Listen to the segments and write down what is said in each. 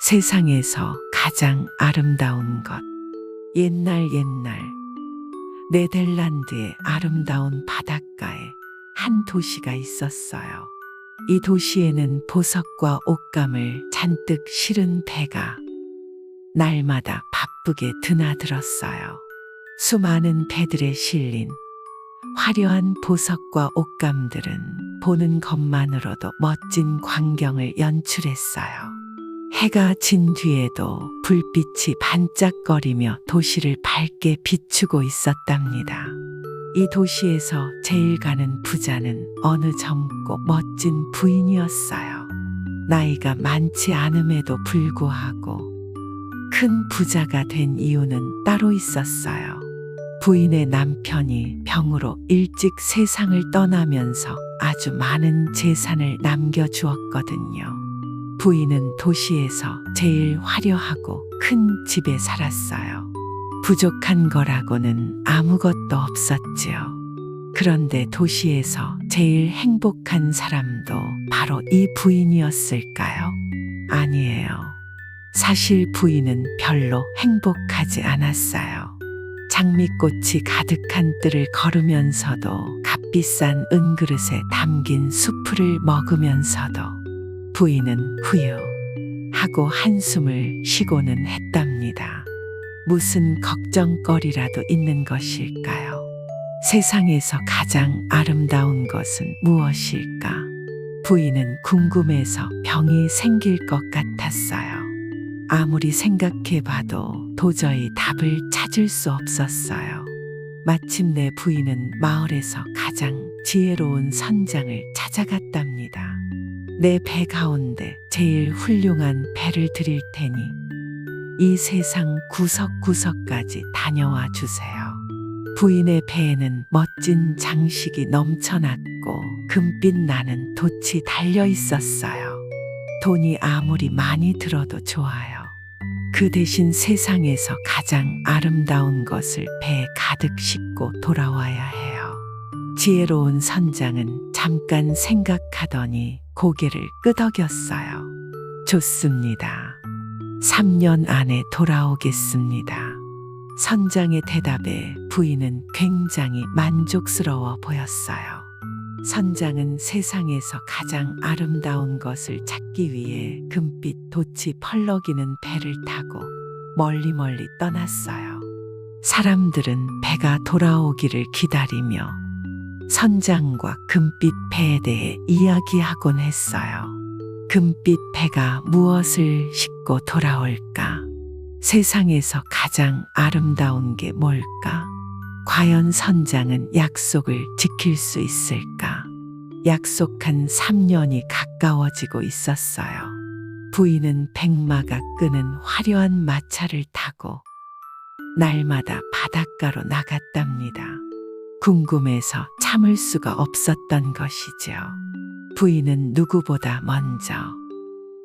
세상에서 가장 아름다운 것. 옛날 네덜란드의 아름다운 바닷가에 한 도시가 있었어요. 이 도시에는 보석과 옷감을 잔뜩 실은 배가 날마다 바쁘게 드나들었어요. 수많은 배들에 실린 화려한 보석과 옷감들은 보는 것만으로도 멋진 광경을 연출했어요. 해가 진 뒤에도 불빛이 반짝거리며 도시를 밝게 비추고 있었답니다. 이 도시에서 제일 가는 부자는 어느 젊고 멋진 부인이었어요. 나이가 많지 않음에도 불구하고 큰 부자가 된 이유는 따로 있었어요. 부인의 남편이 병으로 일찍 세상을 떠나면서 아주 많은 재산을 남겨주었거든요. 부인은 도시에서 제일 화려하고 큰 집에 살았어요. 부족한 거라고는 아무것도 없었지요. 그런데 도시에서 제일 행복한 사람도 바로 이 부인이었을까요? 아니에요. 사실 부인은 별로 행복하지 않았어요. 장미꽃이 가득한 뜰을 걸으면서도 값비싼 은그릇에 담긴 수프를 먹으면서도 부인은 후유 하고 한숨을 쉬고는 했답니다. 무슨 걱정거리라도 있는 것일까요? 세상에서 가장 아름다운 것은 무엇일까? 부인은 궁금해서 병이 생길 것 같았어요. 아무리 생각해봐도 도저히 답을 찾을 수 없었어요. 마침내 부인은 마을에서 가장 지혜로운 선장을 찾아갔답니다. 내 배 가운데 제일 훌륭한 배를 드릴 테니 이 세상 구석구석까지 다녀와 주세요. 부인의 배에는 멋진 장식이 넘쳐났고 금빛 나는 돛이 달려 있었어요. 돈이 아무리 많이 들어도 좋아요. 그 대신 세상에서 가장 아름다운 것을 배에 가득 싣고 돌아와야 해요. 지혜로운 선장은 잠깐 생각하더니 고개를 끄덕였어요. 좋습니다. 3년 안에 돌아오겠습니다. 선장의 대답에 부인은 굉장히 만족스러워 보였어요. 선장은 세상에서 가장 아름다운 것을 찾기 위해 금빛 돛이 펄럭이는 배를 타고 멀리 떠났어요. 사람들은 배가 돌아오기를 기다리며 선장과 금빛 배에 대해 이야기하곤 했어요. 금빛 배가 무엇을 싣고 돌아올까? 세상에서 가장 아름다운 게 뭘까? 과연 선장은 약속을 지킬 수 있을까? 약속한 3년이 가까워지고 있었어요. 부인은 백마가 끄는 화려한 마차를 타고 날마다 바닷가로 나갔답니다. 궁금해서 참을 수가 없었던 것이죠. 부인은 누구보다 먼저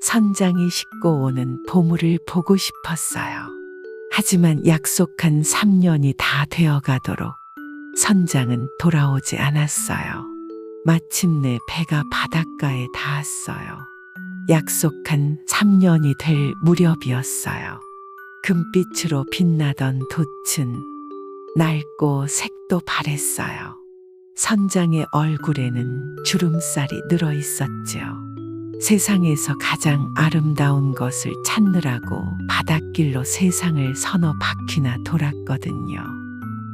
선장이 싣고 오는 보물을 보고 싶었어요. 하지만 약속한 3년이 다 되어가도록 선장은 돌아오지 않았어요. 마침내 배가 바닷가에 닿았어요. 약속한 3년이 될 무렵이었어요. 금빛으로 빛나던 돛은 낡고 색도 바랬어요. 선장의 얼굴에는 주름살이 늘어 있었지요. 세상에서 가장 아름다운 것을 찾느라고 바닷길로 세상을 서너 바퀴나 돌았거든요.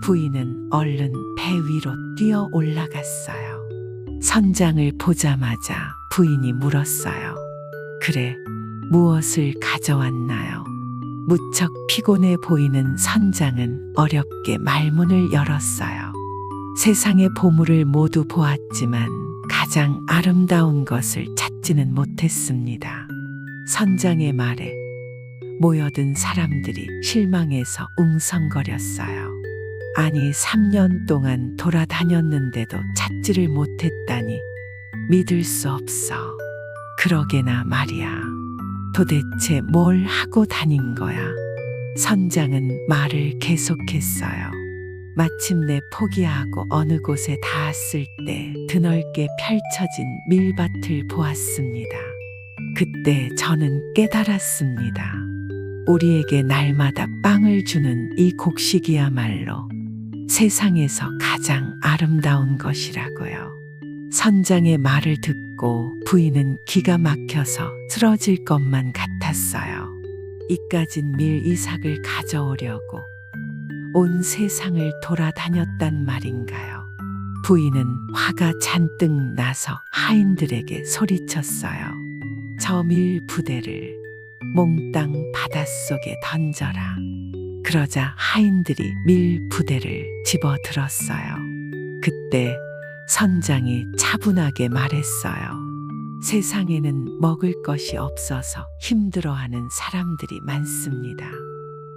부인은 얼른 배 위로 뛰어 올라갔어요. 선장을 보자마자 부인이 물었어요. 그래, 무엇을 가져왔나요? 무척 피곤해 보이는 선장은 어렵게 말문을 열었어요. 세상의 보물을 모두 보았지만 가장 아름다운 것을 찾지는 못했습니다. 선장의 말에 모여든 사람들이 실망해서 웅성거렸어요. 아니, 3년 동안 돌아다녔는데도 찾지를 못했다니 믿을 수 없어. 그러게나 말이야. 도대체 뭘 하고 다닌 거야? 선장은 말을 계속했어요. 마침내 포기하고 어느 곳에 닿았을 때 드넓게 펼쳐진 밀밭을 보았습니다. 그때 그때 저는 깨달았습니다. 우리에게 날마다 빵을 주는 이 곡식이야말로 세상에서 가장 아름다운 것이라고요. 선장의 말을 듣고 부인은 기가 막혀서 쓰러질 것만 같았어요. 이까진 밀 이삭을 가져오려고 온 세상을 돌아다녔단 말인가요? 부인은 화가 잔뜩 나서 하인들에게 소리쳤어요. 저 밀 부대를 몽땅 바닷속에 던져라. 그러자 하인들이 밀 부대를 집어들었어요. 그때 선장이 차분하게 말했어요. 세상에는 먹을 것이 없어서 힘들어하는 사람들이 많습니다.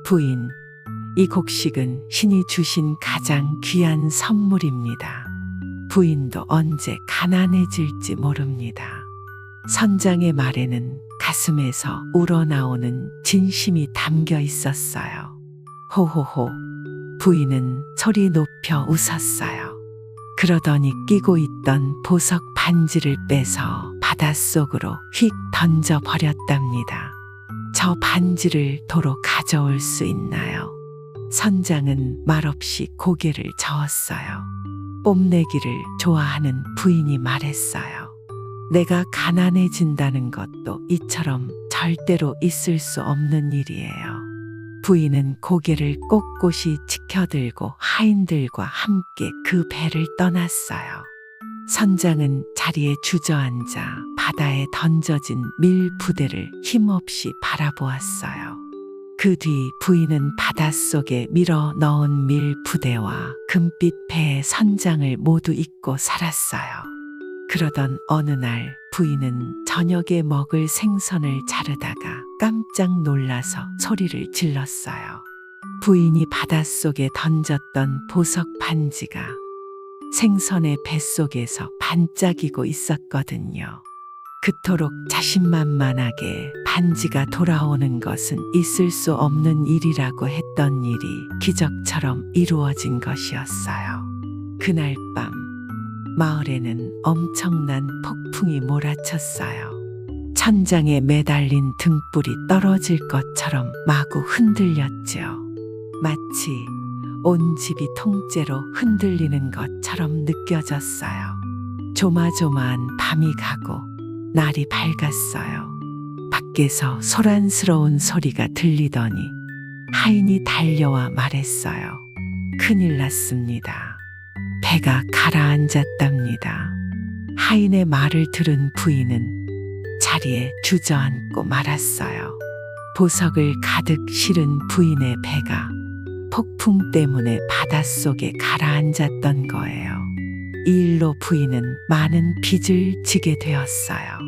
부인, 이 곡식은 신이 주신 가장 귀한 선물입니다. 부인도 언제 가난해질지 모릅니다. 선장의 말에는 가슴에서 우러나오는 진심이 담겨 있었어요. 호호호, 부인은 소리 높여 웃었어요. 그러더니 끼고 있던 보석 반지를 빼서 바닷속으로 휙 던져버렸답니다. 저 반지를 도로 가져올 수 있나요? 선장은 말없이 고개를 저었어요. 뽐내기를 좋아하는 부인이 말했어요. 내가 가난해진다는 것도 이처럼 절대로 있을 수 없는 일이에요. 부인은 고개를 꼿꼿이 치켜들고 하인들과 함께 그 배를 떠났어요. 선장은 자리에 주저앉아 바다에 던져진 밀 부대를 힘없이 바라보았어요. 그 뒤 부인은 바닷속에 밀어 넣은 밀 부대와 금빛 배의 선장을 모두 잊고 살았어요. 그러던 어느 날 부인은 저녁에 먹을 생선을 자르다가 깜짝 놀라서 소리를 질렀어요. 부인이 바닷속에 던졌던 보석 반지가 생선의 뱃속에서 반짝이고 있었거든요. 그토록 자신만만하게 반지가 돌아오는 것은 있을 수 없는 일이라고 했던 일이 기적처럼 이루어진 것이었어요. 그날 밤 마을에는 엄청난 폭풍이 몰아쳤어요. 천장에 매달린 등불이 떨어질 것처럼 마구 흔들렸죠. 마치 온 집이 통째로 흔들리는 것처럼 느껴졌어요. 조마조마한 밤이 가고 날이 밝았어요. 밖에서 소란스러운 소리가 들리더니 하인이 달려와 말했어요. 큰일 났습니다. 배가 가라앉았답니다. 하인의 말을 들은 부인은 자리에 주저앉고 말았어요. 보석을 가득 실은 부인의 배가 폭풍 때문에 바닷속에 가라앉았던 거예요. 이 일로 부인은 많은 빚을 지게 되었어요.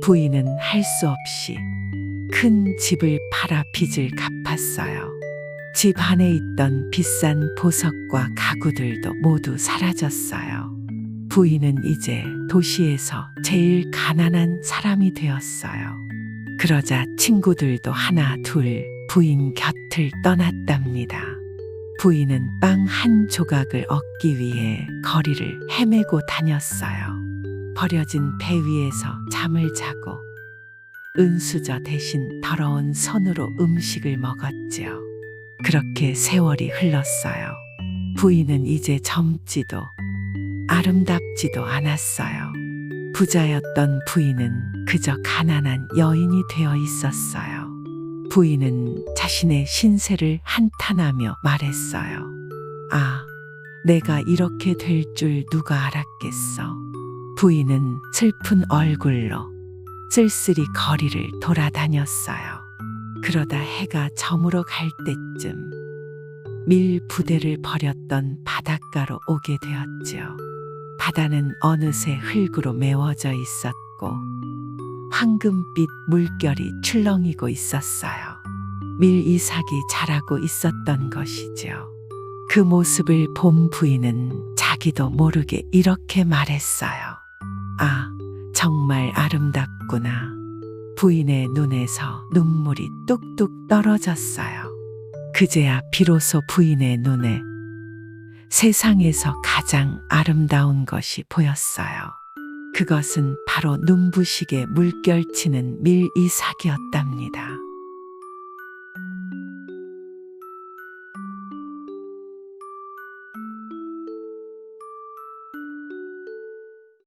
부인은 할 수 없이 큰 집을 팔아 빚을 갚았어요. 집 안에 있던 비싼 보석과 가구들도 모두 사라졌어요. 부인은 이제 도시에서 제일 가난한 사람이 되었어요. 그러자 친구들도 하나 둘 부인 곁을 떠났답니다. 부인은 빵 한 조각을 얻기 위해 거리를 헤매고 다녔어요. 버려진 배 위에서 잠을 자고 은수저 대신 더러운 손으로 음식을 먹었지요. 그렇게 세월이 흘렀어요. 부인은 이제 젊지도 아름답지도 않았어요. 부자였던 부인은 그저 가난한 여인이 되어 있었어요. 부인은 자신의 신세를 한탄하며 말했어요. 아, 내가 이렇게 될 줄 누가 알았겠어. 부인은 슬픈 얼굴로 쓸쓸히 거리를 돌아다녔어요. 그러다 해가 저물어 갈 때쯤 밀 부대를 버렸던 바닷가로 오게 되었지요. 바다는 어느새 흙으로 메워져 있었고 황금빛 물결이 출렁이고 있었어요. 밀 이삭이 자라고 있었던 것이죠. 그 모습을 본 부인은 자기도 모르게 이렇게 말했어요. 아, 정말 아름답구나. 부인의 눈에서 눈물이 뚝뚝 떨어졌어요. 그제야 비로소 부인의 눈에 세상에서 가장 아름다운 것이 보였어요. 그것은 바로 눈부시게 물결치는 밀이삭이었답니다.